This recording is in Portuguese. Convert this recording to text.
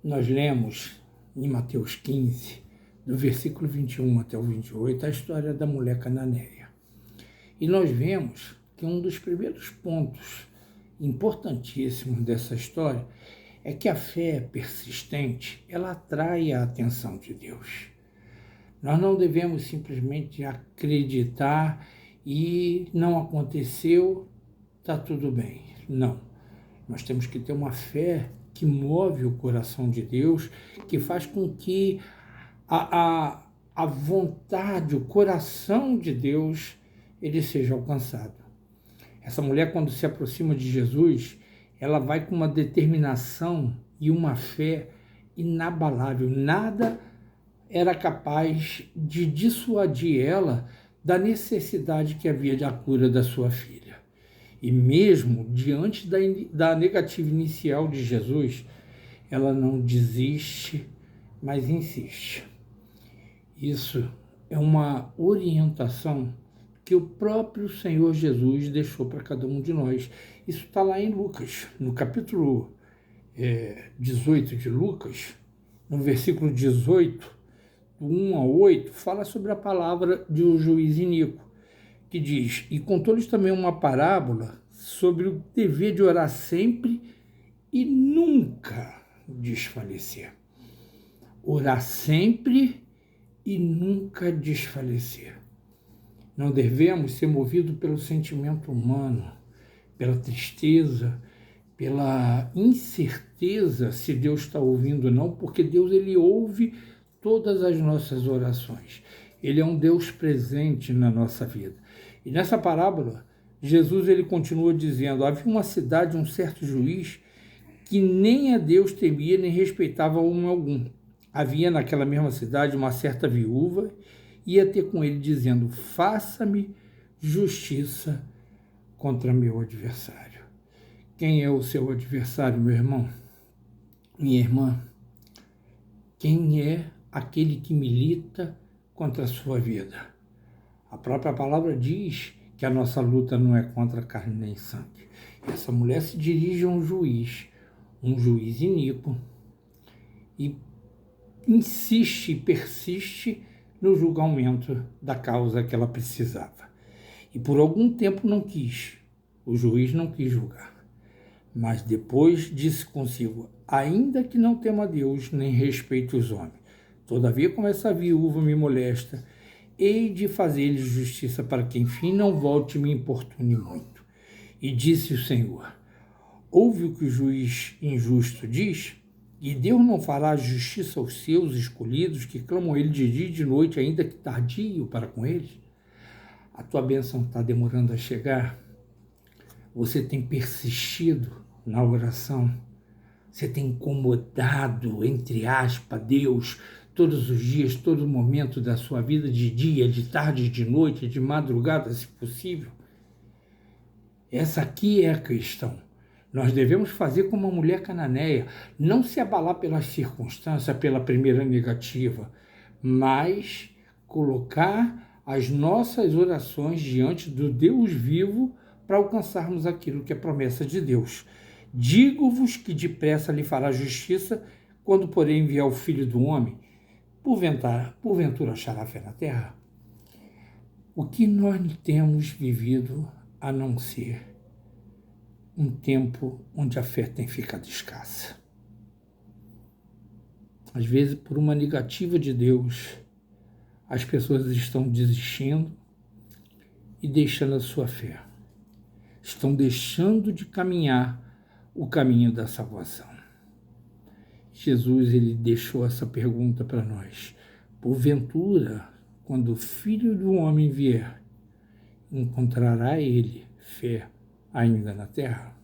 Nós lemos em Mateus 15, do versículo 21 até o 28, a história da mulher cananeia. E nós vemos que um dos primeiros pontos importantíssimos dessa história é que a fé persistente, ela atrai a atenção de Deus. Nós não devemos simplesmente acreditar e não aconteceu, está tudo bem. Não. Nós temos que ter uma fé que move o coração de Deus, que faz com que a vontade, o coração de Deus, ele seja alcançado. Essa mulher, quando se aproxima de Jesus, ela vai com uma determinação e uma fé inabalável. Nada era capaz de dissuadir ela da necessidade que havia da cura da sua filha. E mesmo diante da negativa inicial de Jesus, ela não desiste, mas insiste. Isso é uma orientação que o próprio Senhor Jesus deixou para cada um de nós. Isso está lá em Lucas, no capítulo 18 de Lucas, no versículo 18, do 1 a 8, fala sobre a palavra de um juiz iníquo, que diz: e contou-lhes também uma parábola sobre o dever de orar sempre e nunca desfalecer. Orar sempre e nunca desfalecer. Não devemos ser movidos pelo sentimento humano, pela tristeza, pela incerteza se Deus está ouvindo ou não, porque Deus, ele ouve todas as nossas orações. Ele é um Deus presente na nossa vida. E nessa parábola, Jesus, ele continua dizendo: havia uma cidade, um certo juiz, que nem a Deus temia nem respeitava homem algum. Havia naquela mesma cidade uma certa viúva, ia ter com ele dizendo: faça-me justiça contra meu adversário. Quem é o seu adversário, meu irmão? Minha irmã? Quem é aquele que milita contra a sua vida? A própria palavra diz que a nossa luta não é contra carne nem sangue. Essa mulher se dirige a um juiz iníquo, e insiste e persiste no julgamento da causa que ela precisava. E por algum tempo o juiz não quis julgar. Mas depois disse consigo: ainda que não tema Deus, nem respeite os homens, todavia, como essa viúva me molesta, hei de fazer-lhe justiça, para que enfim não volte e me importune muito. E disse o Senhor: ouve o que o juiz injusto diz? E Deus não fará justiça aos seus escolhidos, que clamam a ele de dia e de noite, ainda que tardio para com eles? A tua bênção está demorando a chegar? Você tem persistido na oração? Você tem incomodado, entre aspas, Deus todos os dias, todo momento da sua vida, de dia, de tarde, de noite, de madrugada, se possível? Essa aqui é a questão. Nós devemos fazer como a mulher cananeia, não se abalar pelas circunstâncias, pela primeira negativa, mas colocar as nossas orações diante do Deus vivo para alcançarmos aquilo que é promessa de Deus. Digo-vos que depressa lhe fará justiça, quando porém enviar o Filho do Homem, porventura achará fé na terra? O que nós temos vivido a não ser um tempo onde a fé tem ficado escassa? Às vezes, por uma negativa de Deus, as pessoas estão desistindo e deixando a sua fé. Estão deixando de caminhar o caminho da salvação. Jesus, ele deixou essa pergunta para nós: porventura, quando o Filho do Homem vier, encontrará ele fé ainda na terra?